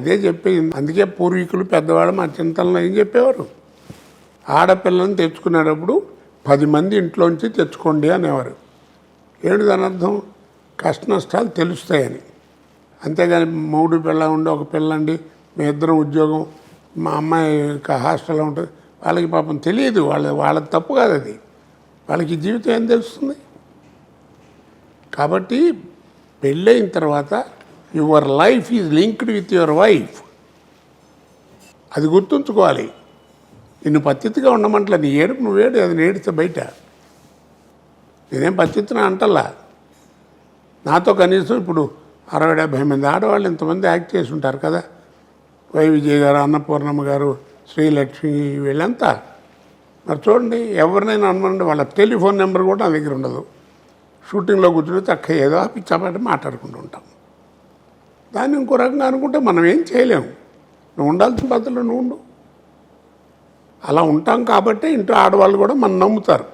అదే చెప్పేది. అందుకే పూర్వీకులు పెద్దవాళ్ళు మా చింతనలో ఏం చెప్పేవారు, ఆడపిల్లని తెచ్చుకునేటప్పుడు 10 మంది ఇంట్లోంచి తెచ్చుకోండి అనేవారు. ఏమిటి దాని అర్థం? కష్ట నష్టాలు తెలుస్తాయని. అంతేగాని మూడు పిల్ల ఉండి ఒక పిల్లండి మీ ఇద్దరం ఉద్యోగం, మా అమ్మాయి హాస్టల్లో ఉంటుంది, వాళ్ళకి పాపం తెలియదు, వాళ్ళకి తప్పు కాదు అది, వాళ్ళకి జీవితం ఏం తెలుస్తుంది. కాబట్టి పెళ్ళైన తర్వాత your life is linked with your wife, అది గుర్తుంచుకోవాలి. నిన్ను పద్ధతిగా ఉండమంటలే, నీ ఏడుపు నువ్వేడు, అది నేడితే బయట. నేనేం పద్ధతిన అంటల్లా. నాతో కనీసం ఇప్పుడు 60-70 మంది ఆడవాళ్ళు ఇంతమంది యాక్ట్ చేసి ఉంటారు కదా, వై విజయ్ గారు, అన్నపూర్ణమ్మ గారు, శ్రీలక్ష్మి, వీళ్ళంతా. మరి చూడండి, ఎవరినైనా అనమండి, వాళ్ళ టెలిఫోన్ నెంబర్ కూడా నా దగ్గర ఉండదు. షూటింగ్లో కూర్చుని చక్క ఏదో పిచ్చాపాటి మాట్లాడుకుంటూ ఉంటాం. దాన్ని ఇంకో రకంగా అనుకుంటే మనం ఏం చేయలేము. నువ్వు ఉండాల్సిన పద్ధతిలో నువ్వు ఉండు. అలా ఉంటాం కాబట్టి ఇంట్లో ఆడవాళ్ళు కూడా మనం నమ్ముతారు.